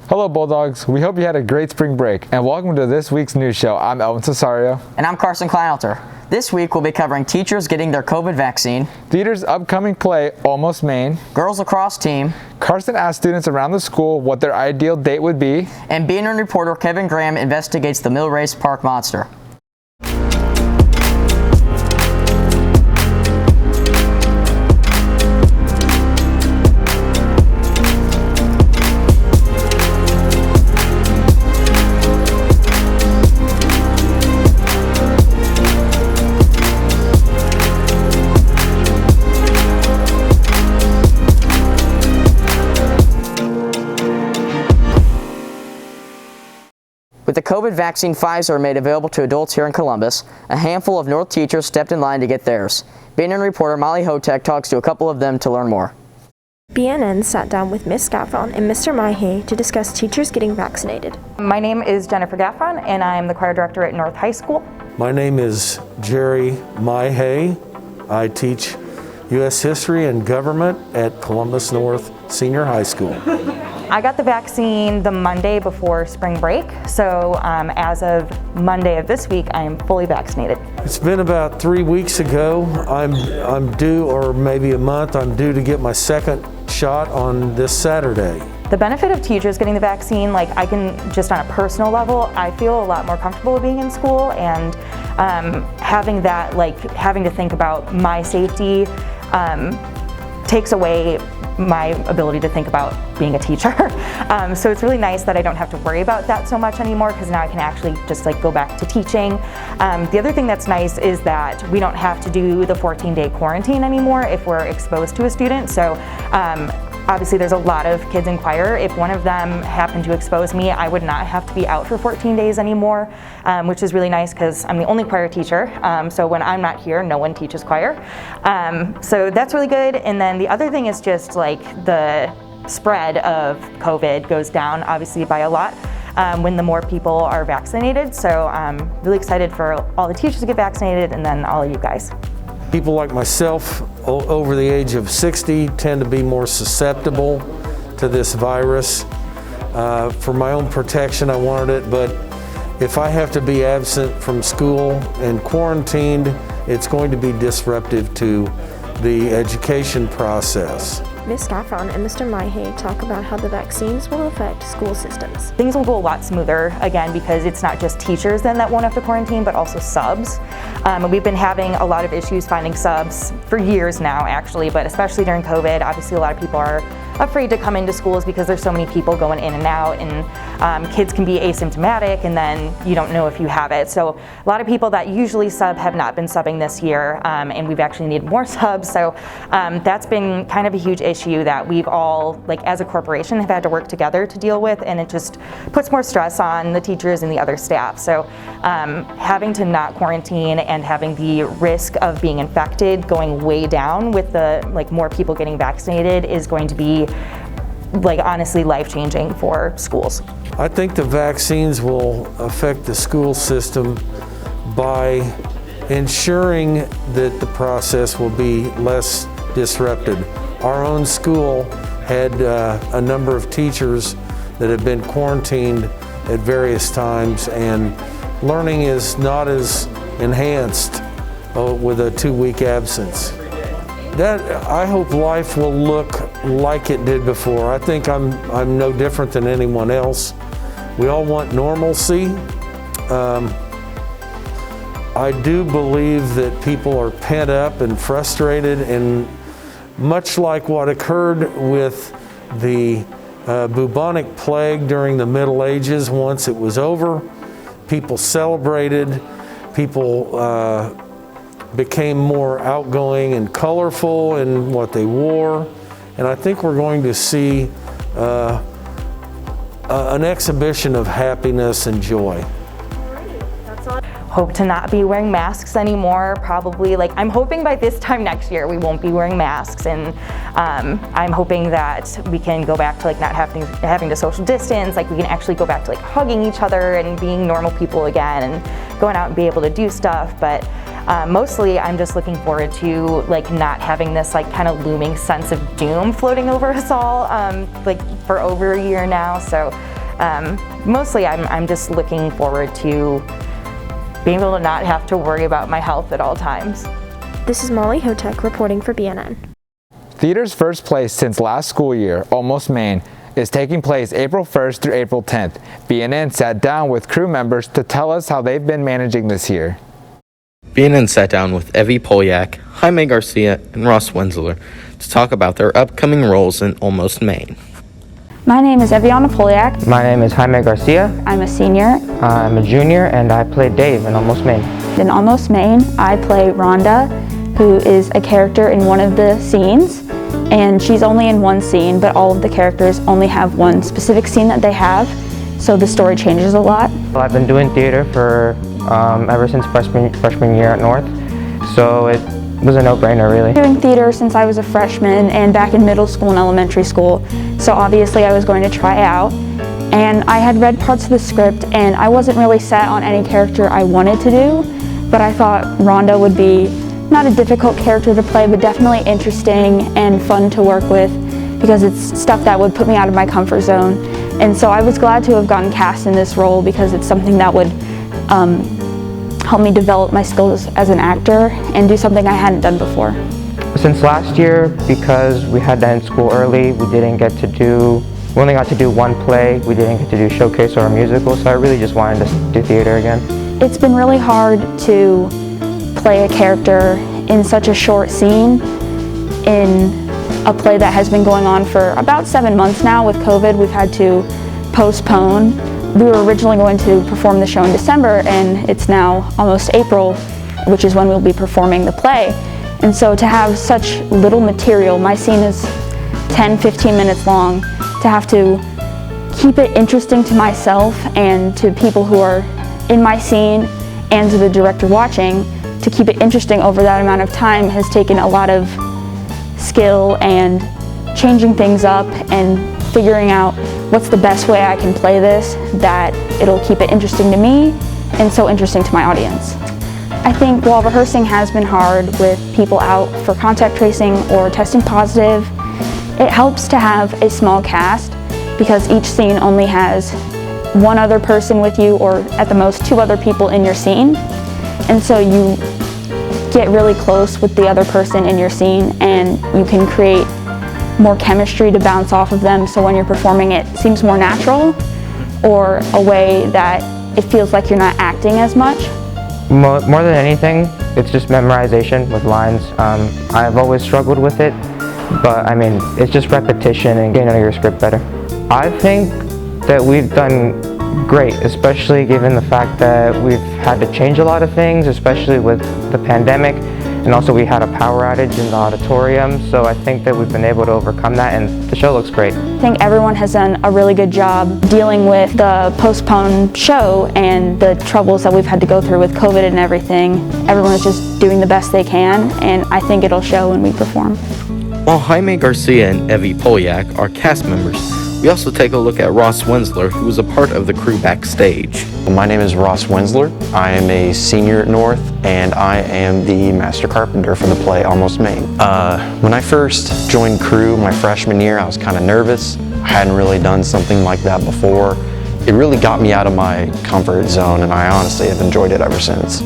Hello Bulldogs, we hope you had a great spring break and welcome to this week's news show. I'm Elvin Cesario. And I'm Carson Kleinalter. This week we'll be covering teachers getting their COVID vaccine, Theater's upcoming play, Almost Maine, girls lacrosse team, Carson asked students around the school what their ideal date would be, and BNN reporter Kevin Graham investigates the Mill Race Park monster. With the COVID vaccine Pfizer made available to adults here in Columbus, a handful of North teachers stepped in line to get theirs. BNN reporter Molly Hotek talks to a couple of them to learn more. BNN sat down with Ms. Gaffron and Mr. Mahe to discuss teachers getting vaccinated. My name is Jennifer Gaffron and I'm the choir director at North High School. My name is Jerry Mahe. I teach U.S. History and Government at Columbus North Senior High School. I got the vaccine the Monday before spring break, so as of Monday of this week, I am fully vaccinated. It's been about 3 weeks ago. I'm due, or maybe a month, I'm due to get my second shot on this Saturday. The benefit of teachers getting the vaccine, like I can, just on a personal level, I feel a lot more comfortable being in school and having that, like having to think about my safety takes away my ability to think about being a teacher. So it's really nice that I don't have to worry about that so much anymore because now I can actually just like go back to teaching. The other thing that's nice is that we don't have to do the 14-day quarantine anymore if we're exposed to a student. So obviously there's a lot of kids in choir. If one of them happened to expose me, I would not have to be out for 14 days anymore, which is really nice because I'm the only choir teacher. So when I'm not here, no one teaches choir. So that's really good. And then the other thing is just like the spread of COVID goes down obviously by a lot when the more people are vaccinated. So I'm really excited for all the teachers to get vaccinated and then all of you guys. People like myself over the age of 60 tend to be more susceptible to this virus. For my own protection, I wanted it, but if I have to be absent from school and quarantined, it's going to be disruptive to the education process. Ms. Gaffron and Mr. Mahe talk about how the vaccines will affect school systems. Things will go a lot smoother, again, because it's not just teachers then that won't have to quarantine, but also subs. We've been having a lot of issues finding subs for years now, actually, but especially during COVID, obviously a lot of people are afraid to come into schools because there's so many people going in and out, and kids can be asymptomatic and then you don't know if you have it. So a lot of people that usually sub have not been subbing this year, and we've actually needed more subs. So that's been kind of a huge issue that we've all, like as a corporation, have had to work together to deal with, and it just puts more stress on the teachers and the other staff. So having to not quarantine and having the risk of being infected going way down with the more people getting vaccinated is going to be honestly life-changing for schools. I think the vaccines will affect the school system by ensuring that the process will be less disrupted. Our own school had a number of teachers that have been quarantined at various times, and learning is not as enhanced with a 2-week absence. I hope life will look like it did before. I think I'm no different than anyone else. We all want normalcy. I do believe that people are pent up and frustrated, and much like what occurred with the bubonic plague during the Middle Ages, once it was over, people celebrated, people became more outgoing and colorful in what they wore, and I think we're going to see an exhibition of happiness and joy. Hope to not be wearing masks anymore, probably. I'm hoping by this time next year we won't be wearing masks, and I'm hoping that we can go back to not having to social distance, we can actually go back to hugging each other and being normal people again and going out and be able to do stuff. But mostly I'm just looking forward to not having this kind of looming sense of doom floating over us all for over a year now. So Mostly I'm just looking forward to being able to not have to worry about my health at all times. This is Molly Hotek reporting for BNN. Theater's first place since last school year, Almost Maine, is taking place April 1st through April 10th. BNN sat down with crew members to tell us how they've been managing this year. BNN sat down with Evie Polyak, Jaime Garcia, and Ross Wenzler to talk about their upcoming roles in Almost Maine. My name is Eviana Polyak. My name is Jaime Garcia. I'm a senior. I'm a junior and I play Dave in Almost Maine. In Almost Maine, I play Rhonda, who is a character in one of the scenes. And she's only in one scene, but all of the characters only have one specific scene that they have, so the story changes a lot. Well, I've been doing theater for ever since freshman year at North, so it was a no-brainer really. Doing theater since I was a freshman and back in middle school and elementary school, so obviously I was going to try out. And I had read parts of the script and I wasn't really set on any character I wanted to do, but I thought Rhonda would be not a difficult character to play, but definitely interesting and fun to work with because it's stuff that would put me out of my comfort zone. And so I was glad to have gotten cast in this role because it's something that would help me develop my skills as an actor and do something I hadn't done before. Since last year, because we had to end school early, we only got to do one play, we didn't get to do showcase or a musical, so I really just wanted to do theater again. It's been really hard to play a character in such a short scene in a play that has been going on for about 7 months now. With COVID, we've had to postpone. We were originally going to perform the show in December and it's now almost April, which is when we'll be performing the play. And so to have such little material, my scene is 10-15 minutes long, to have to keep it interesting to myself and to people who are in my scene and to the director watching, to keep it interesting over that amount of time has taken a lot of skill and changing things up and figuring out what's the best way I can play this that it'll keep it interesting to me and so interesting to my audience. I think while rehearsing has been hard with people out for contact tracing or testing positive, it helps to have a small cast because each scene only has one other person with you or at the most 2 other people in your scene. And so you get really close with the other person in your scene and you can create more chemistry to bounce off of them, so when you're performing it seems more natural or a way that it feels like you're not acting as much. More than anything, it's just memorization with lines. I've always struggled with it, but I mean, it's just repetition and getting to know your script better. I think that we've done great, especially given the fact that we've had to change a lot of things, especially with the pandemic, and also we had a power outage in the auditorium, so I think that we've been able to overcome that and the show looks great. I think everyone has done a really good job dealing with the postponed show and the troubles that we've had to go through with COVID and everything. Everyone is just doing the best they can, and I think it'll show when we perform. While Jaime Garcia and Evie Polyak are cast members, we also take a look at Ross Wenzler, who was a part of the crew backstage. My name is Ross Wenzler. I am a senior at North, and I am the master carpenter for the play Almost Maine. When I first joined crew my freshman year, I was kind of nervous. I hadn't really done something like that before. It really got me out of my comfort zone, and I honestly have enjoyed it ever since.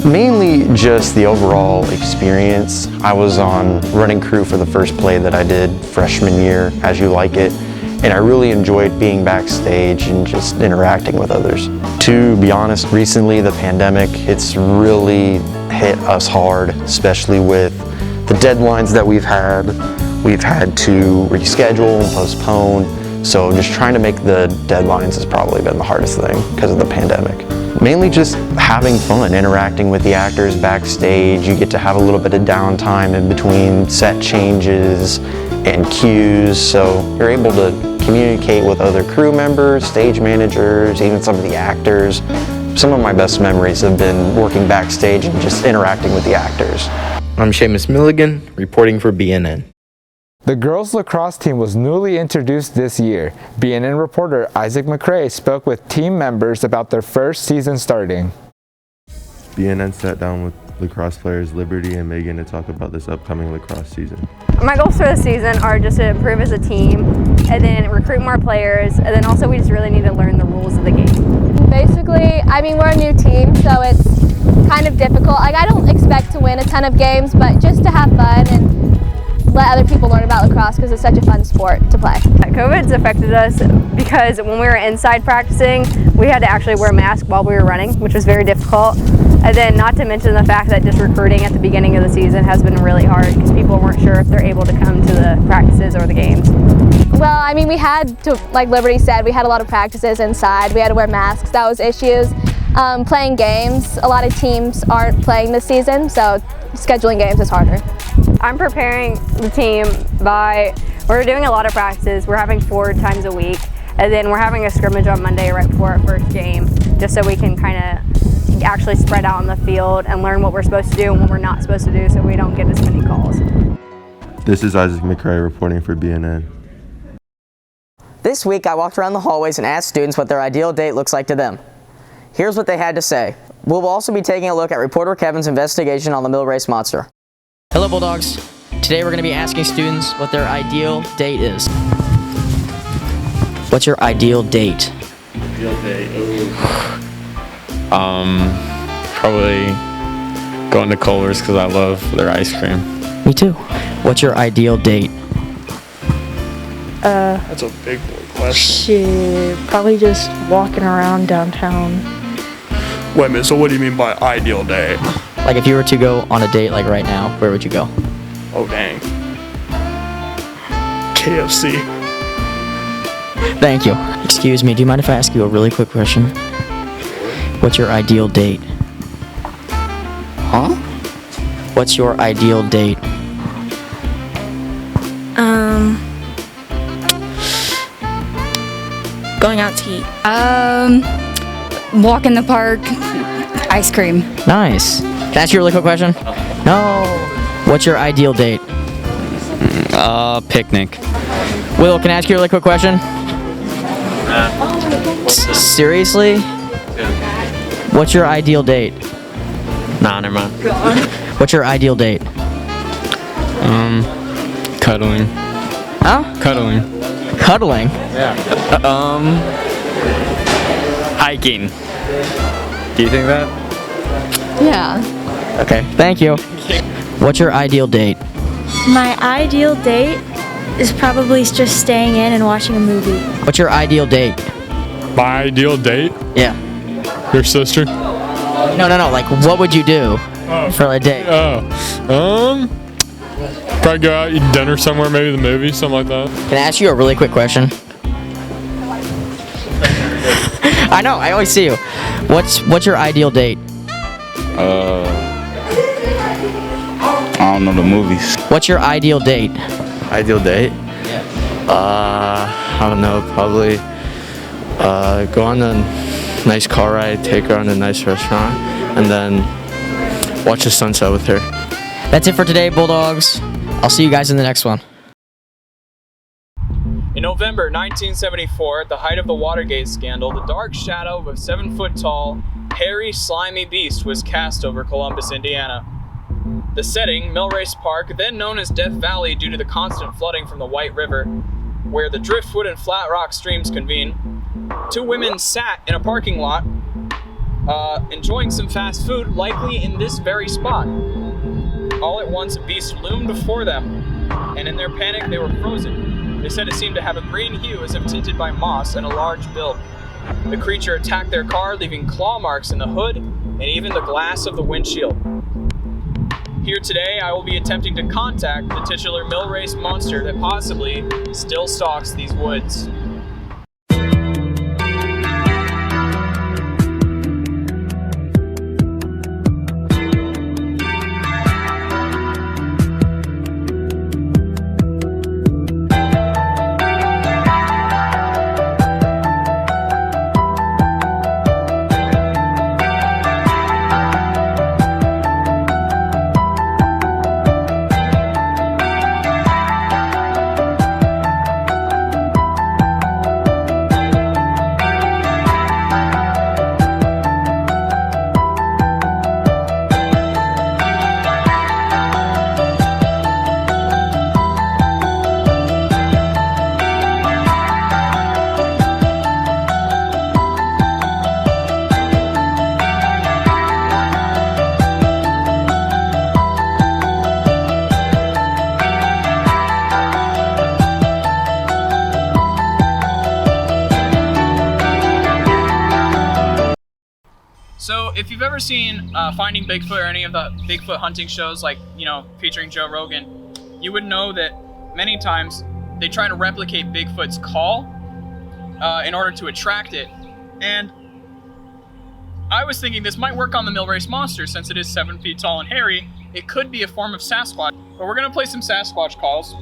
Mainly just the overall experience. I was on running crew for the first play that I did freshman year, As You Like It, and I really enjoyed being backstage and just interacting with others. To be honest, recently the pandemic, it's really hit us hard, especially with the deadlines that we've had. We've had to reschedule and postpone, so just trying to make the deadlines has probably been the hardest thing because of the pandemic. Mainly just having fun, interacting with the actors backstage. You get to have a little bit of downtime in between set changes and cues, so you're able to communicate with other crew members, stage managers, even some of the actors. Some of my best memories have been working backstage and just interacting with the actors. I'm Seamus Milligan, reporting for BNN. The girls' lacrosse team was newly introduced this year. BNN reporter Isaac McCrae spoke with team members about their first season starting. BNN sat down with lacrosse players Liberty and Megan to talk about this upcoming lacrosse season. My goals for the season are just to improve as a team and then recruit more players, and then also we just really need to learn the rules of the game. Basically, I mean, we're a new team, so it's kind of difficult. Like, I don't expect to win a ton of games, but just to have fun and let other people learn about lacrosse because it's such a fun sport to play. COVID's affected us because when we were inside practicing, we had to actually wear masks while we were running, which was very difficult. And then not to mention the fact that just recruiting at the beginning of the season has been really hard because people weren't sure if they're able to come to the practices or the games. Well, I mean, we had to, like Liberty said, we had a lot of practices inside. We had to wear masks. That was issues. Playing games, a lot of teams aren't playing this season, so scheduling games is harder. I'm preparing the team we're doing a lot of practices. We're having 4 times a week, and then we're having a scrimmage on Monday right before our first game, just so we can kind of actually spread out on the field and learn what we're supposed to do and what we're not supposed to do so we don't get as many calls. This is Isaac McRae reporting for BNN. This week I walked around the hallways and asked students what their ideal date looks like to them. Here's what they had to say. We'll also be taking a look at reporter Kevin's investigation on the mill race monster. Hello Bulldogs. Today we're going to be asking students what their ideal date is. What's your ideal date? Ideal date? Probably going to Culver's because I love their ice cream. Me too. What's your ideal date? That's a big boy question. Shit, probably just walking around downtown. Wait a minute, so what do you mean by ideal date? Like if you were to go on a date like right now, where would you go? Oh dang. KFC. Thank you. Excuse me, do you mind if I ask you a really quick question? What's your ideal date? Huh? What's your ideal date? Going out to eat. Walk in the park. Ice cream. Nice. Can I ask you a really quick question? No. What's your ideal date? Picnic. Will, can I ask you a really quick question? Seriously? What's your ideal date? Nah, never mind. What's your ideal date? Cuddling. Huh? Cuddling. Cuddling? Yeah. Hiking. Do you think that? Yeah. Okay, thank you. What's your ideal date? My ideal date is probably just staying in and watching a movie. What's your ideal date? My ideal date? Yeah. Your sister? No, like what would you do for a date? Probably go out, eat dinner somewhere, maybe the movie, something like that. Can I ask you a really quick question? I know, I always see you. What's your ideal date? I don't know the movies. What's your ideal date? Ideal date? Yeah. I don't know, probably go on a nice car ride, take her on a nice restaurant, and then watch the sunset with her. That's it for today, Bulldogs. I'll see you guys in the next one. In November 1974, at the height of the Watergate scandal, the dark shadow of a 7-foot-tall, hairy, slimy beast was cast over Columbus, Indiana. The setting, Millrace Park, then known as Death Valley due to the constant flooding from the White River, where the Driftwood and Flat Rock streams convene. 2 women sat in a parking lot, enjoying some fast food, likely in this very spot. All at once, a beast loomed before them, and in their panic, they were frozen. They said it seemed to have a green hue as if tinted by moss and a large build. The creature attacked their car, leaving claw marks in the hood and even the glass of the windshield. Here today, I will be attempting to contact the titular mill race monster that possibly still stalks these woods. So if you've ever seen Finding Bigfoot or any of the Bigfoot hunting shows, like, featuring Joe Rogan, you would know that many times they try to replicate Bigfoot's call in order to attract it. And I was thinking this might work on the Millrace monster since it is 7 feet tall and hairy. It could be a form of Sasquatch. But we're gonna play some Sasquatch calls.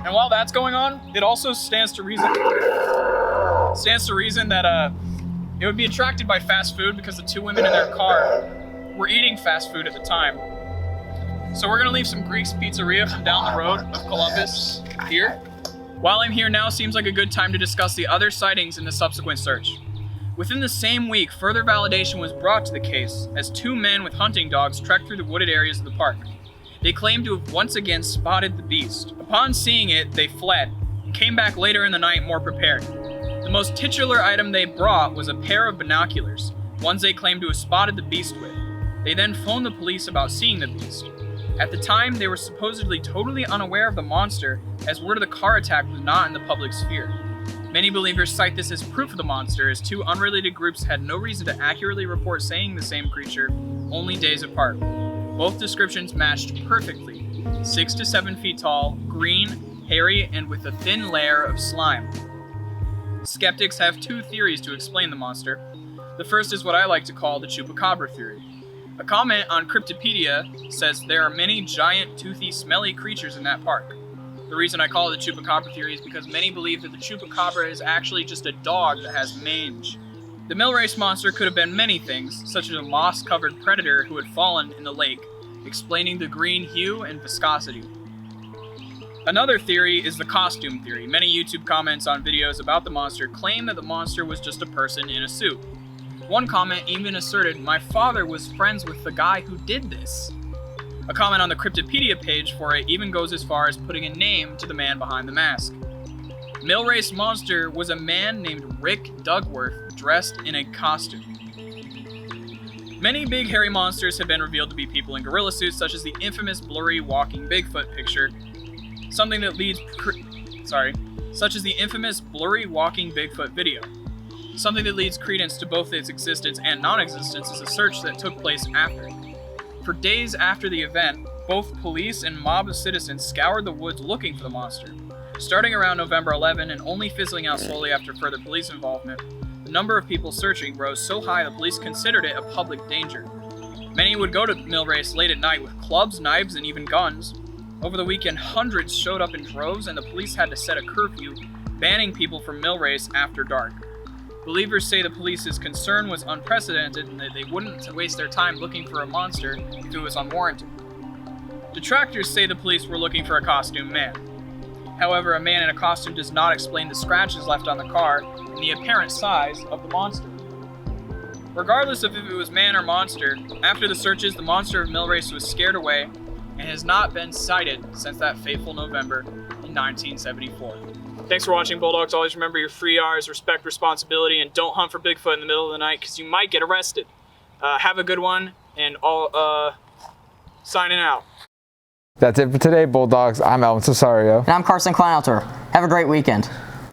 And while that's going on, it also stands to reason that it would be attracted by fast food because the two women in their car were eating fast food at the time. So we're gonna leave some Greek's Pizzeria from down the road of Columbus here. While I'm here now seems like a good time to discuss the other sightings in the subsequent search. Within the same week, further validation was brought to the case as 2 men with hunting dogs trekked through the wooded areas of the park. They claimed to have once again spotted the beast. Upon seeing it, they fled and came back later in the night more prepared. The most titular item they brought was a pair of binoculars, ones they claimed to have spotted the beast with. They then phoned the police about seeing the beast. At the time, they were supposedly totally unaware of the monster, as word of the car attack was not in the public sphere. Many believers cite this as proof of the monster, as 2 unrelated groups had no reason to accurately report seeing the same creature, only days apart. Both descriptions matched perfectly: 6 to 7 feet tall, green, hairy, and with a thin layer of slime. Skeptics have 2 theories to explain the monster. The first is what I like to call the chupacabra theory. A comment on Cryptopedia says there are many giant, toothy, smelly creatures in that park. The reason I call it the chupacabra theory is because many believe that the chupacabra is actually just a dog that has mange. The Millrace monster could have been many things, such as a moss-covered predator who had fallen in the lake, explaining the green hue and viscosity. Another theory is the costume theory. Many YouTube comments on videos about the monster claim that the monster was just a person in a suit. One comment even asserted, "My father was friends with the guy who did this." A comment on the Cryptopedia page for it even goes as far as putting a name to the man behind the mask. Millrace monster was a man named Rick Dugworth dressed in a costume. Many big hairy monsters have been revealed to be people in gorilla suits, such as the infamous blurry walking Bigfoot picture, such as the infamous blurry walking Bigfoot video. Something that leads credence to both its existence and non-existence is a search that took place after. For days after the event, both police and mob of citizens scoured the woods looking for the monster. Starting around November 11 and only fizzling out slowly after further police involvement, the number of people searching rose so high the police considered it a public danger. Many would go to Millrace late at night with clubs, knives, and even guns. Over the weekend, hundreds showed up in droves, and the police had to set a curfew, banning people from Millrace after dark. Believers say the police's concern was unprecedented and that they wouldn't waste their time looking for a monster if it was unwarranted. Detractors say the police were looking for a costume man. However, a man in a costume does not explain the scratches left on the car and the apparent size of the monster. Regardless of if it was man or monster, after the searches, the monster of Millrace was scared away and has not been sighted since that fateful November in 1974. Thanks for watching, Bulldogs. Always remember your free R's, respect responsibility, and don't hunt for Bigfoot in the middle of the night because you might get arrested. Have a good one, and all signing out. That's it for today, Bulldogs. I'm Elvin Cesario. And I'm Carson Kleinalter. Have a great weekend.